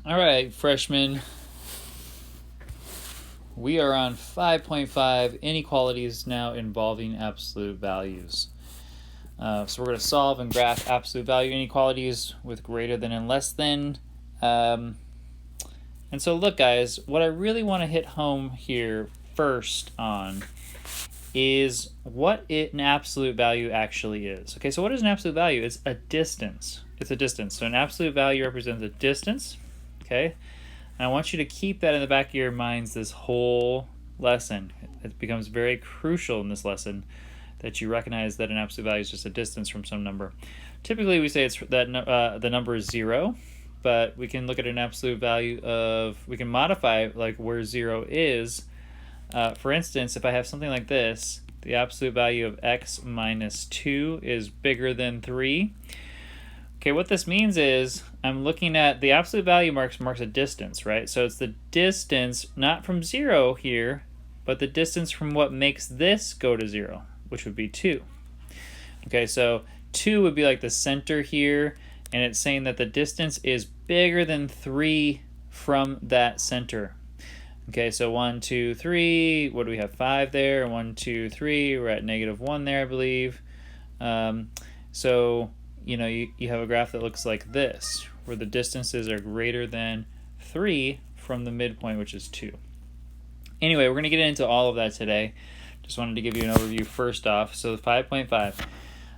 All right, freshmen. We are on 5.5 inequalities now involving absolute values. So we're going to solve and graph absolute value inequalities with greater than and less than. And so look, guys, what I really want to hit home here first on is what an absolute value actually is. Okay, so what is an absolute value? It's a distance. It's a distance. So an absolute value represents a distance. Okay, and I want you to keep that in the back of your minds this whole lesson. It becomes very crucial in this lesson that you recognize that an absolute value is just a distance from some number. Typically, we say it's that the number is 0, but we can look at an absolute value of, we can modify like where 0 is. For instance, if I have something like this, the absolute value of x minus 2 is bigger than 3. Okay, what this means is I'm looking at the absolute value marks a distance, right? So it's the distance, not from 0 here, but the distance from what makes this go to 0, which would be 2. Okay, so 2 would be like the center here, and it's saying that the distance is bigger than 3 from that center. Okay, so 1, 2, 3, what do we have? 5 there, 1, 2, 3, we're at -1 there, I believe. So you know, you have a graph that looks like this, where the distances are greater than 3 from the midpoint, which is 2. Anyway, we're going to get into all of that today. Just wanted to give you an overview first off. So 5.5.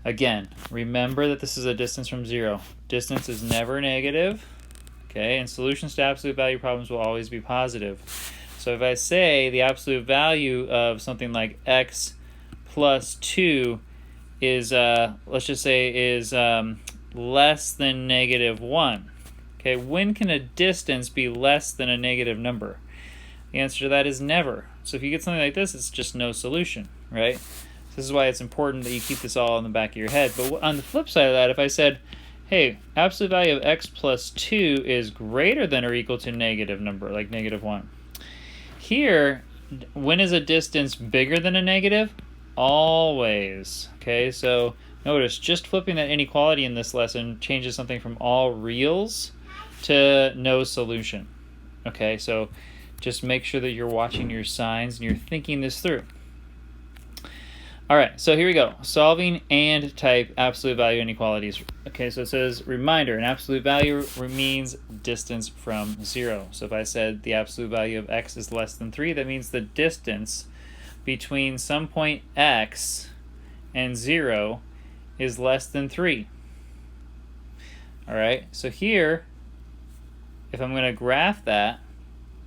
Again, remember that this is a distance from 0. Distance is never negative. Okay, and solutions to absolute value problems will always be positive. So if I say the absolute value of something like x plus 2 is, let's just say, is less than -1. Okay, when can a distance be less than a negative number? The answer to that is never. So if you get something like this, it's just no solution, right? This is why it's important that you keep this all in the back of your head. But on the flip side of that, if I said, hey, absolute value of x plus 2 is greater than or equal to a negative number, like -1. Here, when is a distance bigger than a negative? Always. Okay, so notice just flipping that inequality in this lesson changes something from all reals to no solution. Okay, so just make sure that you're watching your signs and you're thinking this through. All right, so here we go. Solving and type absolute value inequalities. Okay, so it says, reminder, an absolute value means distance from 0. So if I said the absolute value of x is less than 3, that means the distance between some point x and 0 is less than 3. All right, so here, if I'm going to graph that,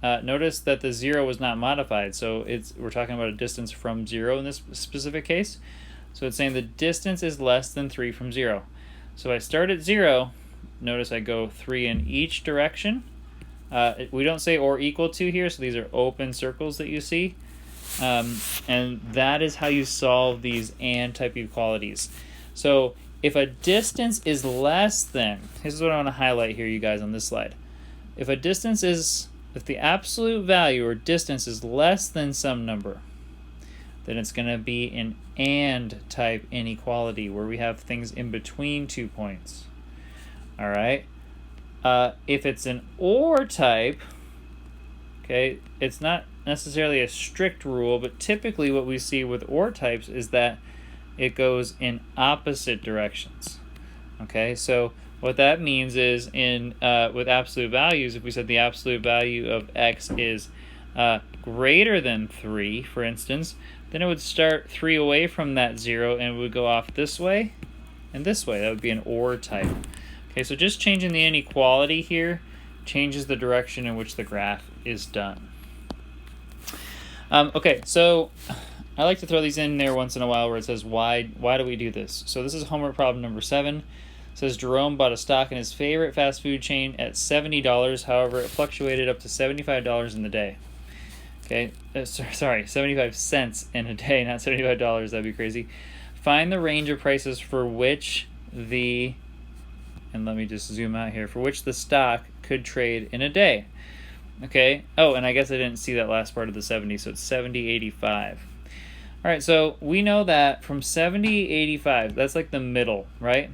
notice that the 0 was not modified, so we're talking about a distance from 0 in this specific case. So it's saying the distance is less than 3 from 0. So I start at 0, notice I go 3 in each direction. We don't say or equal to here, so these are open circles that you see. And that is how you solve these and type equalities. So if a distance is less than, here's what I want to highlight here, you guys, on this slide. If the absolute value or distance is less than some number, then it's going to be an and type inequality where we have things in between 2 points. All right. If it's an or type, okay, it's not necessarily a strict rule, but typically what we see with or types is that it goes in opposite directions. Okay, so what that means is with absolute values, if we said the absolute value of x is greater than 3, for instance, then it would start 3 away from that 0 and it would go off this way and this way. That would be an or type. Okay, so just changing the inequality here changes the direction in which the graph is done. Okay, so I like to throw these in there once in a while where it says, why do we do this? So this is homework problem number 7. It says Jerome bought a stock in his favorite fast food chain at $70. However, it fluctuated up to $75 in the day. Okay, sorry, 75 cents in a day, not $75. That'd be crazy. Find the range of prices for which and let me just zoom out here, for which the stock could trade in a day. Okay, oh, and I guess I didn't see that last part of the 70, so it's 70.85. All right, so we know that from 70.85, that's like the middle, right?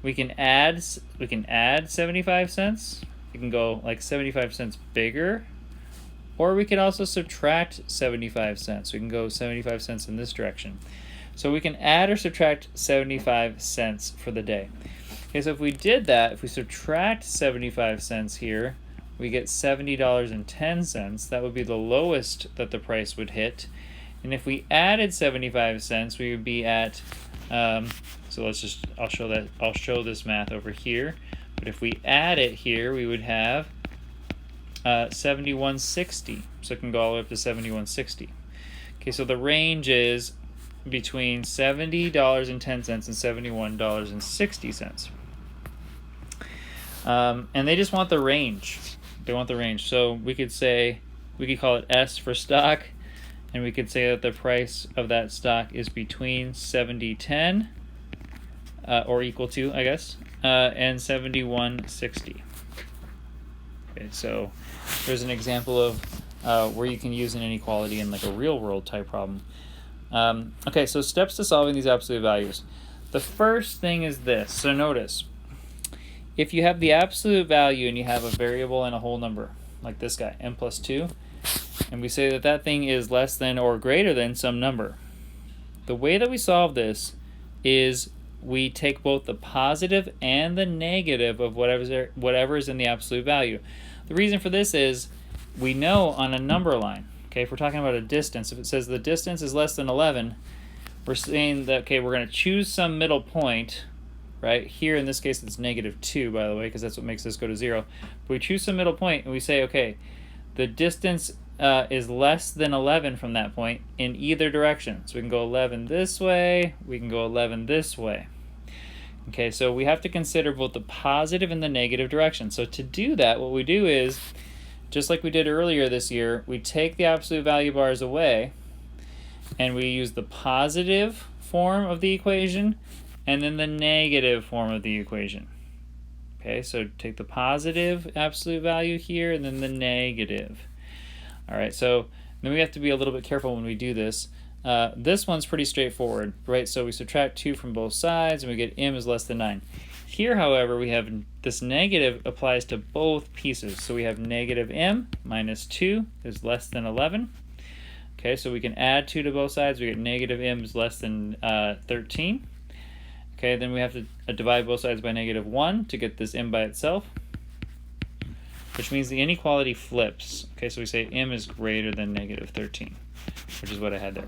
We can add 75 cents, it can go like 75 cents bigger, or we could also subtract 75 cents. We can go 75 cents in this direction. So we can add or subtract 75 cents for the day. Okay, so if we did that, if we subtract 75 cents here, we get $70.10. That would be the lowest that the price would hit. And if we added 75 cents, we would be at, so I'll show this math over here. But if we add it here, we would have 71.60. So it can go all the way up to 71.60. Okay, so the range is between $70.10 and $71.60. And they just want the range. They want the range. So we could call it S for stock, and we could say that the price of that stock is between 70.10 or equal to, I guess, and 71.60. Okay, so there's an example of where you can use an inequality in like a real world type problem. Okay, so steps to solving these absolute values. The first thing is this. So notice, if you have the absolute value and you have a variable and a whole number, like this guy, n plus 2, and we say that that thing is less than or greater than some number, the way that we solve this is we take both the positive and the negative of whatever is in the absolute value. The reason for this is we know on a number line, okay, if we're talking about a distance, if it says the distance is less than 11, we're saying that, okay, we're going to choose some middle point, right? Here in this case it's -2, by the way, because that's what makes this go to 0. But we choose some middle point and we say, okay, the distance is less than 11 from that point in either direction. So we can go 11 this way, we can go 11 this way. Okay, so we have to consider both the positive and the negative direction. So to do that, what we do is, just like we did earlier this year, we take the absolute value bars away and we use the positive form of the equation and then the negative form of the equation. Okay, so take the positive absolute value here and then the negative. All right, so then we have to be a little bit careful when we do this. This one's pretty straightforward, right? So we subtract 2 from both sides and we get m is less than 9. Here, however, we have this negative applies to both pieces. So we have negative m minus 2 is less than 11. Okay, so we can add 2 to both sides. We get negative m is less than 13. Okay, then we have to divide both sides by -1 to get this m by itself, which means the inequality flips. Okay, so we say m is greater than -13, which is what I had there.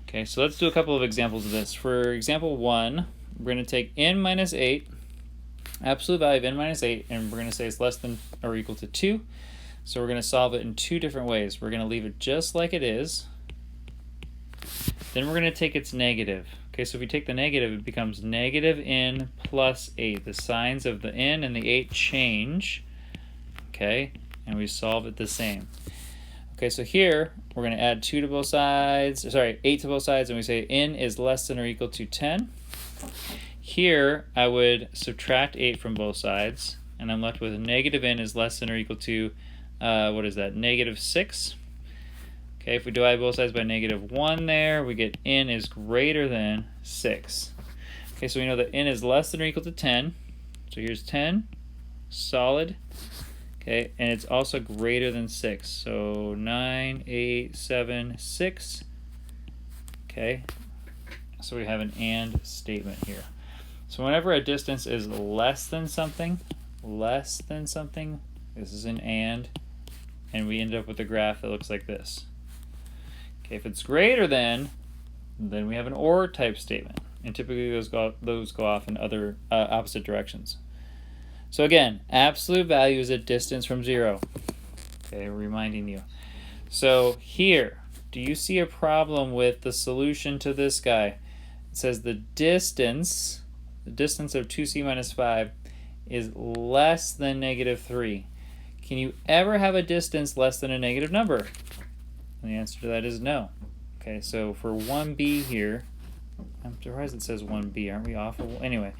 Okay, so let's do a couple of examples of this. For example 1, we're going to take n minus 8, absolute value of n minus 8, and we're going to say it's less than or equal to 2. So we're going to solve it in 2 different ways. We're going to leave it just like it is. Then we're going to take its negative. Okay, so if we take the negative, it becomes negative n plus 8. The signs of the n and the 8 change. Okay, and we solve it the same. Okay, so here we're going to add 8 to both sides, and we say n is less than or equal to 10. Here I would subtract 8 from both sides, and I'm left with negative n is less than or equal to, what is that, -6. Okay, if we divide both sides by -1 there, we get n is greater than 6. Okay, so we know that n is less than or equal to 10. So here's 10, solid. Okay, and it's also greater than 6. So 9, 8, 7, 6. Okay, so we have an and statement here. So whenever a distance is less than something, this is an and we end up with a graph that looks like this. Okay, if it's greater than, then we have an or type statement. And typically those go off in other opposite directions. So again, absolute value is a distance from 0. Okay, reminding you. So here, do you see a problem with the solution to this guy? It says the distance of 2c minus 5 is less than -3. Can you ever have a distance less than a negative number? And the answer to that is no. Okay, so for 1b here, I'm surprised it says 1b, aren't we awful? Anyway,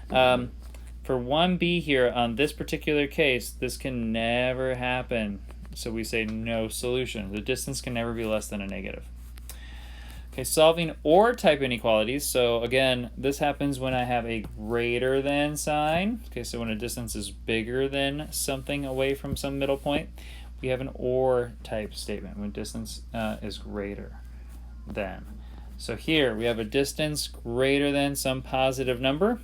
for 1b here, on this particular case, this can never happen. So we say no solution. The distance can never be less than a negative. Okay, solving OR type inequalities. So again, this happens when I have a greater than sign. Okay, so when a distance is bigger than something away from some middle point, we have an OR type statement when distance is greater than. So here we have a distance greater than some positive number.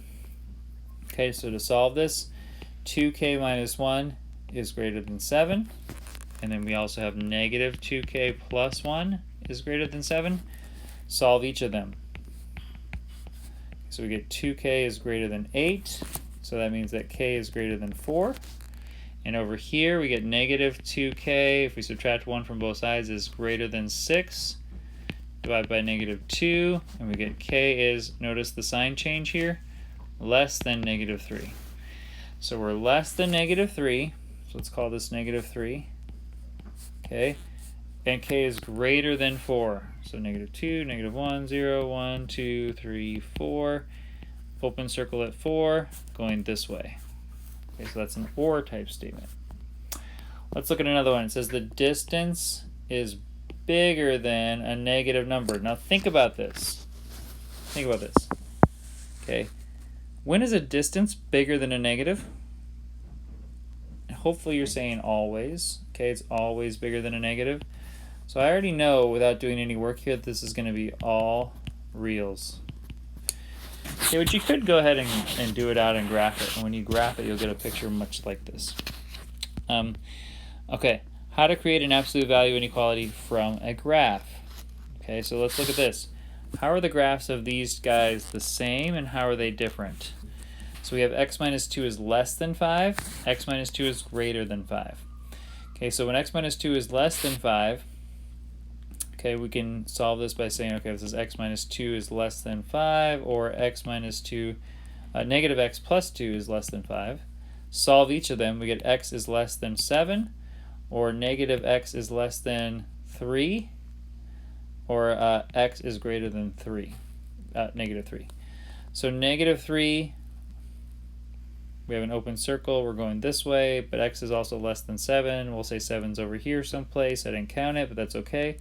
Okay, so to solve this, 2k minus 1 is greater than 7. And then we also have negative 2k plus 1 is greater than 7. Solve each of them. So we get 2k is greater than 8. So that means that k is greater than 4. And over here we get negative 2k, if we subtract 1 from both sides, is greater than 6. Divide by negative 2, and we get k is, notice the sign change here, less than negative 3. So we're less than negative 3, so let's call this negative 3. Okay, and k is greater than 4. So negative 2, negative 1, 0, 1, 2, 3, 4. Open circle at 4, going this way. Okay, so that's an OR type statement. Let's look at another one. It says the distance is bigger than a negative number. Now think about this. Think about this. Okay, when is a distance bigger than a negative? Hopefully you're saying always. Okay, it's always bigger than a negative. So I already know without doing any work here that this is going to be all reals. Okay, but you could go ahead and do it out and graph it. And when you graph it, you'll get a picture much like this. Okay, how to create an absolute value inequality from a graph. Okay, so let's look at this. How are the graphs of these guys the same and how are they different? So we have x minus 2 is less than 5, x minus 2 is greater than 5. Okay, so when x minus 2 is less than 5, okay, we can solve this by saying, okay, this is x minus 2 is less than 5, or x minus 2, negative x plus 2 is less than 5. Solve each of them, we get x is less than 7, or negative x is less than 3, or x is greater than 3, negative 3. So negative 3, we have an open circle, we're going this way, but x is also less than 7. We'll say 7's over here someplace. I didn't count it, but that's okay.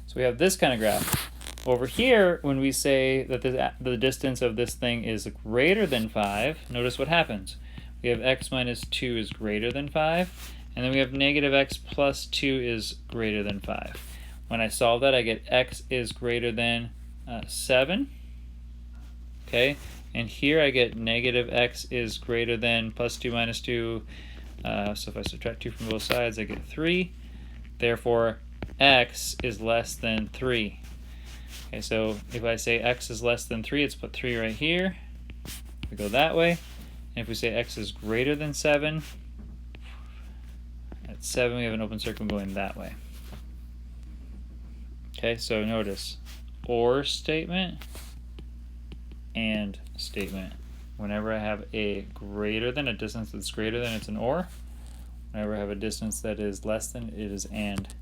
So we have this kind of graph. Over here, when we say that the distance of this thing is greater than 5, notice what happens. We have x minus 2 is greater than 5, and then we have negative x plus 2 is greater than 5. When I solve that, I get x is greater than 7. Okay, and here I get negative x is greater than plus 2 minus 2. So if I subtract 2 from both sides, I get 3. Therefore, x is less than 3. Okay, so if I say x is less than 3, let's put 3 right here. We go that way. And if we say x is greater than 7, at 7 we have an open circle going that way. Okay, so notice, OR statement and statement. Whenever I have a greater than, a distance that's greater than, it's an OR. Whenever I have a distance that is less than, it is AND.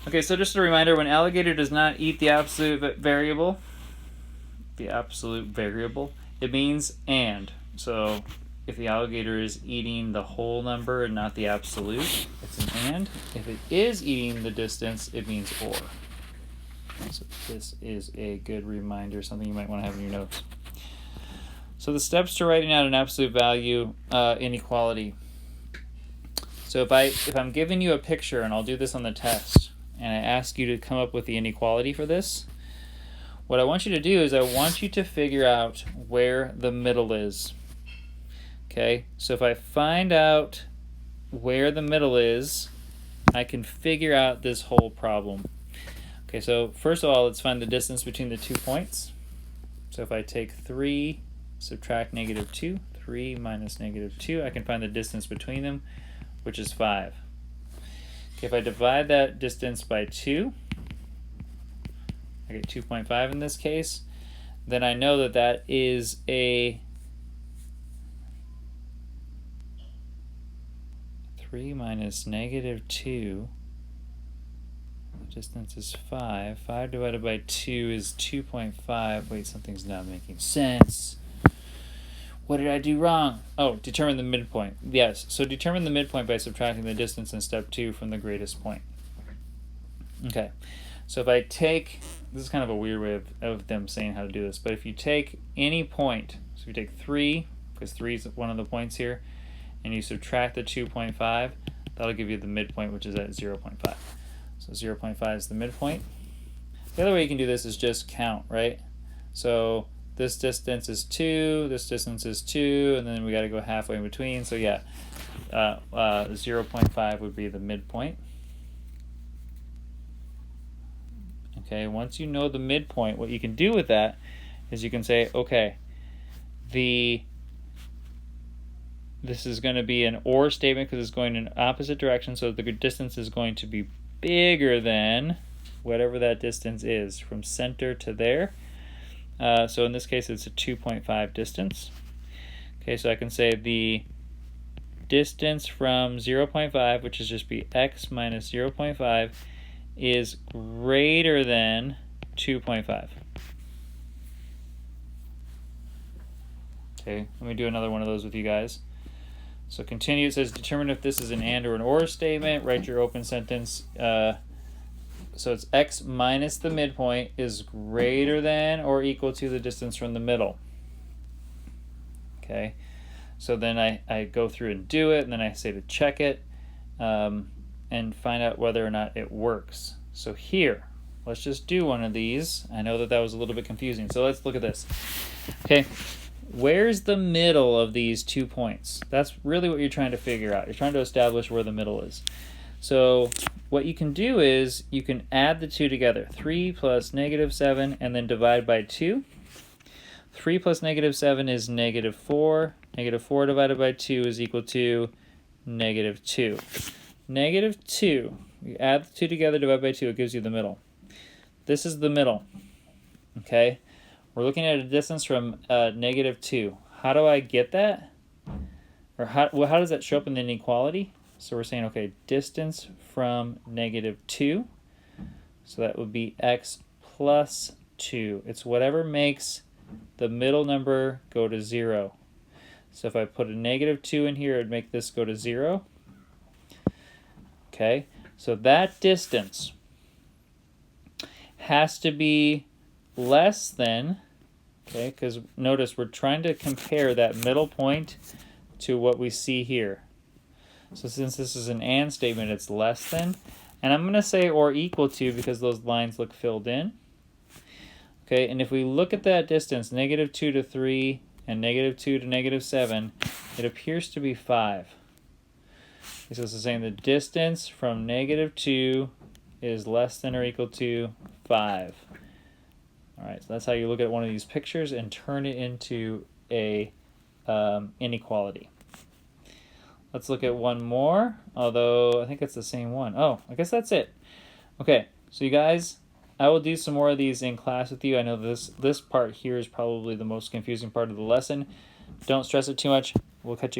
Okay, so just a reminder, when alligator does not eat the absolute variable, it means AND. So if the alligator is eating the whole number and not the absolute, it's an AND. If it is eating the distance, it means OR. So this is a good reminder, something you might want to have in your notes. So the steps to writing out an absolute value inequality. So if I'm giving you a picture, and I'll do this on the test, and I ask you to come up with the inequality for this, what I want you to do is I want you to figure out where the middle is. Okay, so if I find out where the middle is, I can figure out this whole problem. Okay, so first of all, let's find the distance between the 2 points. So if I take 3, subtract negative 2, 3 minus negative 2, I can find the distance between them, which is 5. Okay, if I divide that distance by 2, I get 2.5 in this case, then I know that that is a 3 minus negative 2. The distance is 5. 5 divided by 2 is 2.5. Wait, something's not making sense. What did I do wrong? Oh, determine the midpoint. Yes, so determine the midpoint by subtracting the distance in step 2 from the greatest point. Okay, So if I take, this is kind of a weird way of them saying how to do this, but if you take any point, so if you take 3, because 3 is one of the points here, and you subtract the 2.5, that'll give you the midpoint, which is at 0.5. So 0.5 is the midpoint. The other way you can do this is just count, right? So this distance is 2, this distance is 2, and then we got to go halfway in between. So yeah, 0.5 would be the midpoint. Okay, once you know the midpoint, what you can do with that is you can say, okay, this is going to be an or statement because it's going in opposite direction, so the distance is going to be bigger than whatever that distance is from center to there. So in this case, it's a 2.5 distance. Okay, so I can say the distance from 0.5, which is just be x minus 0.5, is greater than 2.5. Okay, let me do another one of those with you guys. So continue, it says determine if this is an and or an or statement. Write your open sentence. So it's x minus the midpoint is greater than or equal to the distance from the middle. Okay, so then I go through and do it, and then I say to check it and find out whether or not it works. So here, let's just do one of these. I know that was a little bit confusing, so let's look at this. Okay, where's the middle of these 2 points? That's really what you're trying to figure out. You're trying to establish where the middle is. So what you can do is you can add the 2 together. 3 plus -7 and then divide by 2. 3 plus -7 is -4. -4 divided by 2 is equal to -2. -2, you add the 2 together, divide by 2, it gives you the middle. This is the middle, okay? We're looking at a distance from -2. How do I get that? Or how does that show up in the inequality? So we're saying, okay, distance from -2. So that would be x plus 2. It's whatever makes the middle number go to 0. So if I put a -2 in here, it would make this go to 0. Okay, so that distance has to be less than, okay, because notice we're trying to compare that middle point to what we see here. So since this is an and statement, it's less than. And I'm going to say or equal to because those lines look filled in. Okay, and if we look at that distance, -2 to 3 and -2 to -7, it appears to be 5. So this is saying the distance from -2 is less than or equal to 5. All right, so that's how you look at one of these pictures and turn it into a inequality. Let's look at one more, although I think it's the same one. Oh, I guess that's it. Okay, so you guys, I will do some more of these in class with you. I know this part here is probably the most confusing part of the lesson. Don't stress it too much. We'll catch you guys.